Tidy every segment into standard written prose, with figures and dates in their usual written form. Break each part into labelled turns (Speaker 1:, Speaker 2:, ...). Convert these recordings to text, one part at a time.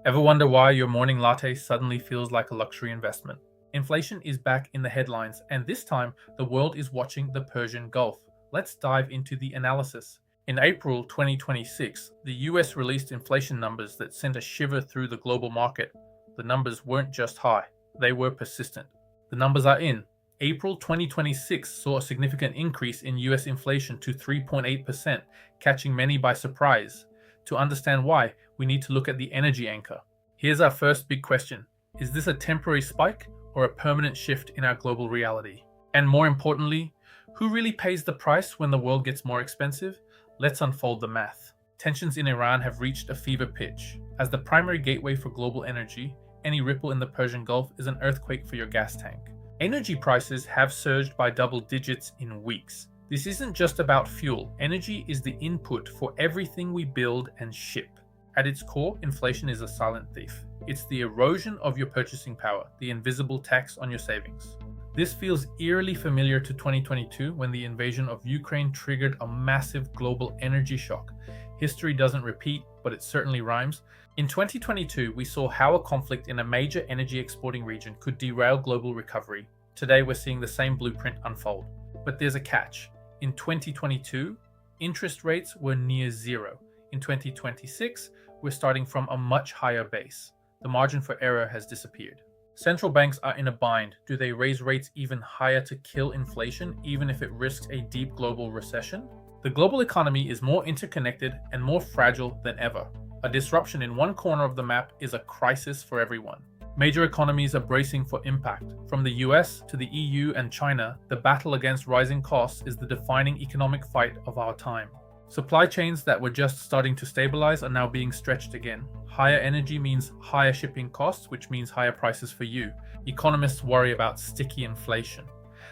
Speaker 1: Ever wonder why your morning latte suddenly feels like a luxury investment? Inflation is back in the headlines, and this time the world is watching the Persian Gulf. Let's dive into the analysis. In April 2026, the US released inflation numbers that sent a shiver through the global market. The numbers weren't just high, they were persistent. The numbers are in. April 2026 saw a significant increase in US inflation to 3.8%, catching many by surprise. To understand why, we need to look at the energy anchor. Here's our first big question. Is this a temporary spike or a permanent shift in our global reality? And more importantly, who really pays the price when the world gets more expensive? Let's unfold the math. Tensions in Iran have reached a fever pitch. As the primary gateway for global energy, any ripple in the Persian Gulf is an earthquake for your gas tank. Energy prices have surged by double digits in weeks. This isn't just about fuel. Energy is the input for everything we build and ship. At its core, inflation is a silent thief. It's the erosion of your purchasing power, the invisible tax on your savings. This feels eerily familiar to 2022 when the invasion of Ukraine triggered a massive global energy shock. History doesn't repeat, but it certainly rhymes. In 2022, we saw how a conflict in a major energy exporting region could derail global recovery. Today, we're seeing the same blueprint unfold. But there's a catch. In 2022, interest rates were near zero. In 2026, we're starting from a much higher base. The margin for error has disappeared. Central banks are in a bind. Do they raise rates even higher to kill inflation, even if it risks a deep global recession? The global economy is more interconnected and more fragile than ever. A disruption in one corner of the map is a crisis for everyone. Major economies are bracing for impact. From the US to the EU and China, the battle against rising costs is the defining economic fight of our time. Supply chains that were just starting to stabilize are now being stretched again. Higher energy means higher shipping costs, which means higher prices for you. Economists worry about sticky inflation.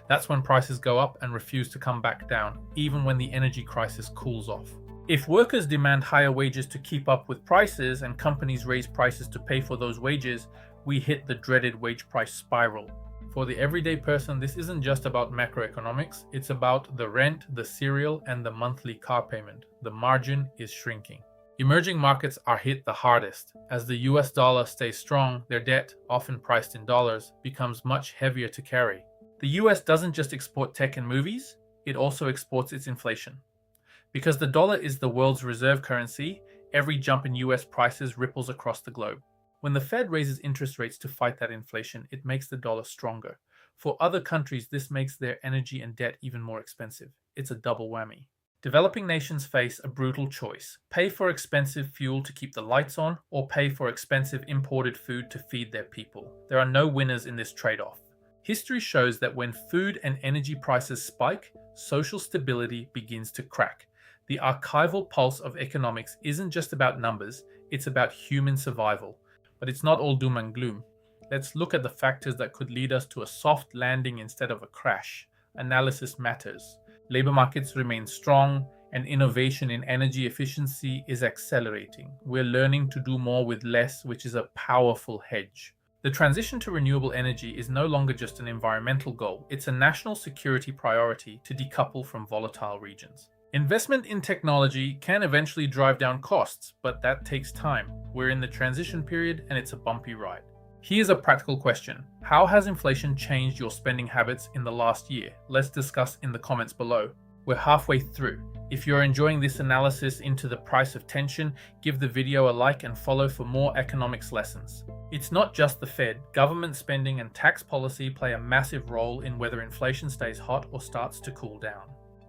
Speaker 1: That's when prices go up and refuse to come back down, even when the energy crisis cools off. If workers demand higher wages to keep up with prices and companies raise prices to pay for those wages, we hit the dreaded wage price spiral. For the everyday person, this isn't just about macroeconomics, it's about the rent, the cereal, and the monthly car payment. The margin is shrinking. Emerging markets are hit the hardest. As the US dollar stays strong, their debt, often priced in dollars, becomes much heavier to carry. The US doesn't just export tech and movies, it also exports its inflation. Because the dollar is the world's reserve currency, every jump in US prices ripples across the globe. When the Fed raises interest rates to fight that inflation, it makes the dollar stronger. For other countries, this makes their energy and debt even more expensive. It's a double whammy. Developing nations face a brutal choice. Pay for expensive fuel to keep the lights on, or pay for expensive imported food to feed their people. There are no winners in this trade-off. History shows that when food and energy prices spike, social stability begins to crack. The archival pulse of economics isn't just about numbers, it's about human survival. But it's not all doom and gloom. Let's look at the factors that could lead us to a soft landing instead of a crash. Analysis matters. Labor markets remain strong, and innovation in energy efficiency is accelerating. We're learning to do more with less, which is a powerful hedge. The transition to renewable energy is no longer just an environmental goal, it's a national security priority to decouple from volatile regions. Investment in technology can eventually drive down costs, but that takes time. We're in the transition period and it's a bumpy ride. Here's a practical question. How has inflation changed your spending habits in the last year? Let's discuss in the comments below. We're halfway through. If you're enjoying this analysis into the price of tension, give the video a like and follow for more economics lessons. It's not just the Fed. Government spending and tax policy play a massive role in whether inflation stays hot or starts to cool down.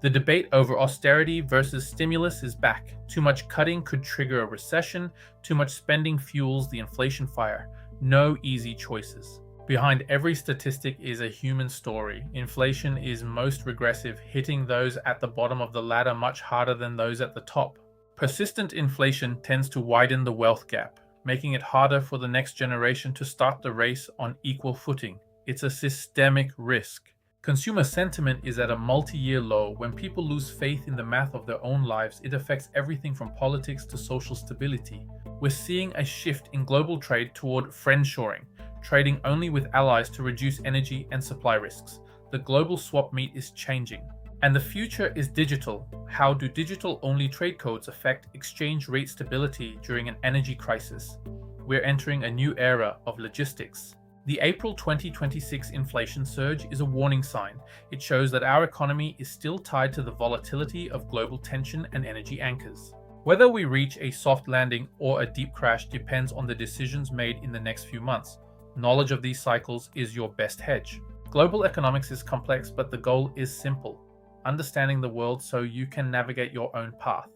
Speaker 1: The debate over austerity versus stimulus is back. Too much cutting could trigger a recession. Too much spending fuels the inflation fire. No easy choices. Behind every statistic is a human story. Inflation is most regressive, hitting those at the bottom of the ladder much harder than those at the top. Persistent inflation tends to widen the wealth gap, making it harder for the next generation to start the race on equal footing. It's a systemic risk. Consumer sentiment is at a multi-year low. When people lose faith in the math of their own lives, it affects everything from politics to social stability. We're seeing a shift in global trade toward friendshoring, trading only with allies to reduce energy and supply risks. The global swap meet is changing. And the future is digital. How do digital-only trade codes affect exchange rate stability during an energy crisis? We're entering a new era of logistics. The April 2026 inflation surge is a warning sign. It shows that our economy is still tied to the volatility of global tension and energy anchors. Whether we reach a soft landing or a deep crash depends on the decisions made in the next few months. Knowledge of these cycles is your best hedge. Global economics is complex, but the goal is simple: understanding the world so you can navigate your own path.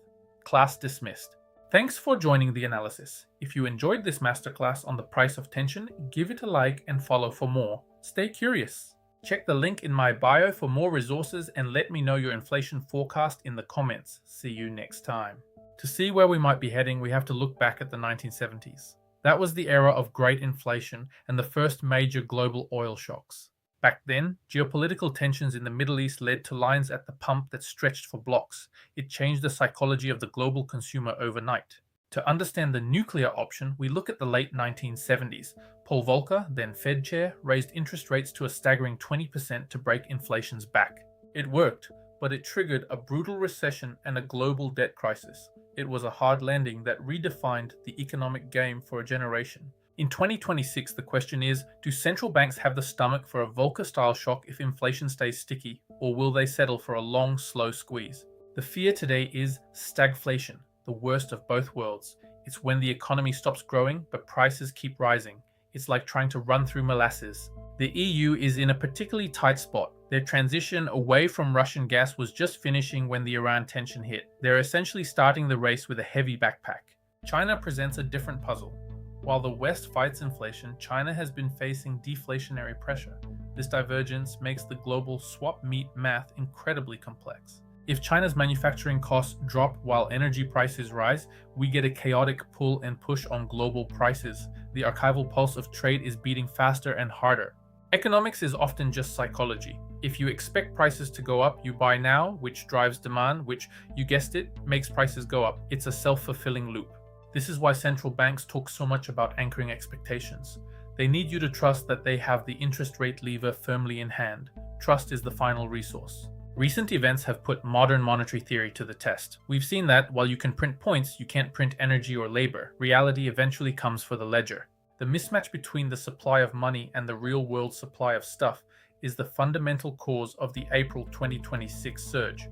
Speaker 1: Class dismissed. Thanks for joining the analysis. If you enjoyed this masterclass on the price of tension, give it a like and follow for more. Stay curious. Check the link in my bio for more resources and let me know your inflation forecast in the comments. See you next time. To see where we might be heading, we have to look back at the 1970s. That was the era of great inflation and the first major global oil shocks. Back then, geopolitical tensions in the Middle East led to lines at the pump that stretched for blocks. It changed the psychology of the global consumer overnight. To understand the nuclear option, we look at the late 1970s. Paul Volcker, then Fed chair, raised interest rates to a staggering 20% to break inflation's back. It worked, but it triggered a brutal recession and a global debt crisis. It was a hard landing that redefined the economic game for a generation. In 2026, the question is, do central banks have the stomach for a Volcker-style shock if inflation stays sticky, or will they settle for a long, slow squeeze? The fear today is stagflation, the worst of both worlds. It's when the economy stops growing, but prices keep rising. It's like trying to run through molasses. The EU is in a particularly tight spot. Their transition away from Russian gas was just finishing when the Iran tension hit. They're essentially starting the race with a heavy backpack. China presents a different puzzle. While the West fights inflation, China has been facing deflationary pressure. This divergence makes the global swap meet math incredibly complex. If China's manufacturing costs drop while energy prices rise, we get a chaotic pull and push on global prices. The archival pulse of trade is beating faster and harder. Economics is often just psychology. If you expect prices to go up, you buy now, which drives demand, which, you guessed it, makes prices go up. It's a self-fulfilling loop. This is why central banks talk so much about anchoring expectations. They need you to trust that they have the interest rate lever firmly in hand. Trust is the final resource. Recent events have put modern monetary theory to the test. We've seen that while you can print points, you can't print energy or labor. Reality eventually comes for the ledger. The mismatch between the supply of money and the real-world supply of stuff is the fundamental cause of the April 2026 surge.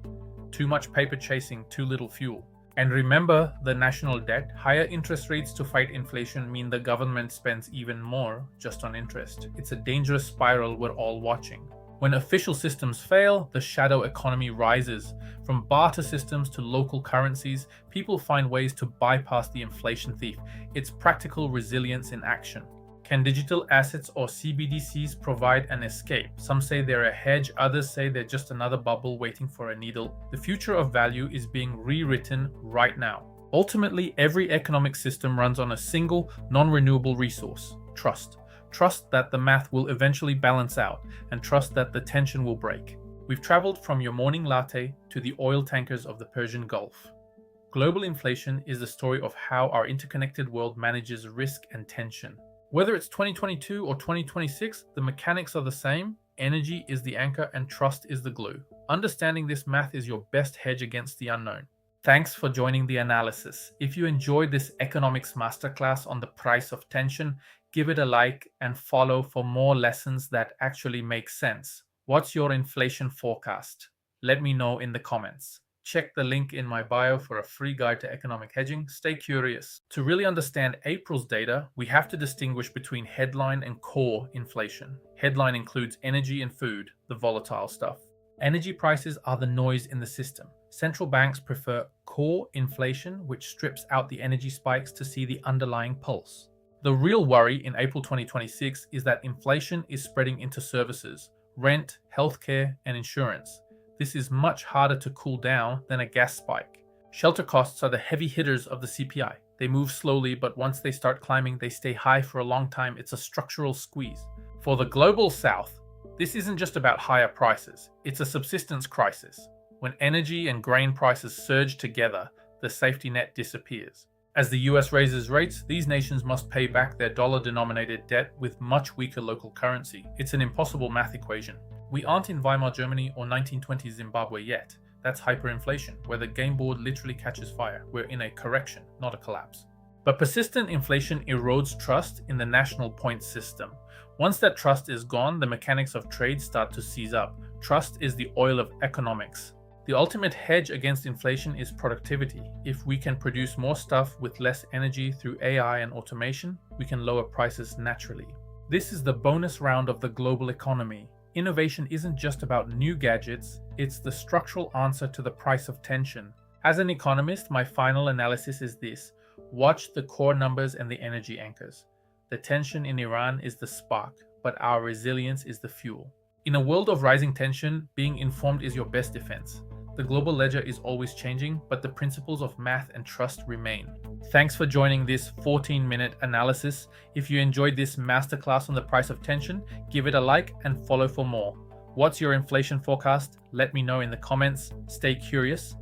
Speaker 1: Too much paper chasing too little fuel. And remember the national debt. Higher interest rates to fight inflation mean the government spends even more just on interest. It's a dangerous spiral we're all watching. When official systems fail, the shadow economy rises. From barter systems to local currencies, people find ways to bypass the inflation thief. It's practical resilience in action. Can digital assets or CBDCs provide an escape? Some say they're a hedge, others say they're just another bubble waiting for a needle. The future of value is being rewritten right now. Ultimately, every economic system runs on a single, non-renewable resource: trust. Trust that the math will eventually balance out, and trust that the tension will break. We've traveled from your morning latte to the oil tankers of the Persian Gulf. Global inflation is the story of how our interconnected world manages risk and tension. Whether it's 2022 or 2026, the mechanics are the same. Energy is the anchor and trust is the glue. Understanding this math is your best hedge against the unknown. Thanks for joining the analysis. If you enjoyed this economics masterclass on the price of tension, give it a like and follow for more lessons that actually make sense. What's your inflation forecast? Let me know in the comments. Check the link in my bio for a free guide to economic hedging. Stay curious. To really understand April's data, we have to distinguish between headline and core inflation. Headline includes energy and food, the volatile stuff. Energy prices are the noise in the system. Central banks prefer core inflation, which strips out the energy spikes to see the underlying pulse. The real worry in April 2026 is that inflation is spreading into services, rent, healthcare, and insurance. This is much harder to cool down than a gas spike. Shelter costs are the heavy hitters of the CPI. They move slowly, but once they start climbing, they stay high for a long time. It's a structural squeeze. For the global south, this isn't just about higher prices. It's a subsistence crisis. When energy and grain prices surge together, the safety net disappears. As the US raises rates, these nations must pay back their dollar-denominated debt with much weaker local currency. It's an impossible math equation. We aren't in Weimar Germany or 1920s Zimbabwe yet. That's hyperinflation, where the game board literally catches fire. We're in a correction, not a collapse. But persistent inflation erodes trust in the national points system. Once that trust is gone, the mechanics of trade start to seize up. Trust is the oil of economics. The ultimate hedge against inflation is productivity. If we can produce more stuff with less energy through AI and automation, we can lower prices naturally. This is the bonus round of the global economy. Innovation isn't just about new gadgets, it's the structural answer to the price of tension. As an economist, my final analysis is this: watch the core numbers and the energy anchors. The tension in Iran is the spark, but our resilience is the fuel. In a world of rising tension, being informed is your best defense. The global ledger is always changing, but the principles of math and trust remain. Thanks for joining this 14-minute analysis. If you enjoyed this masterclass on the price of tension, give it a like and follow for more. What's your inflation forecast? Let me know in the comments. Stay curious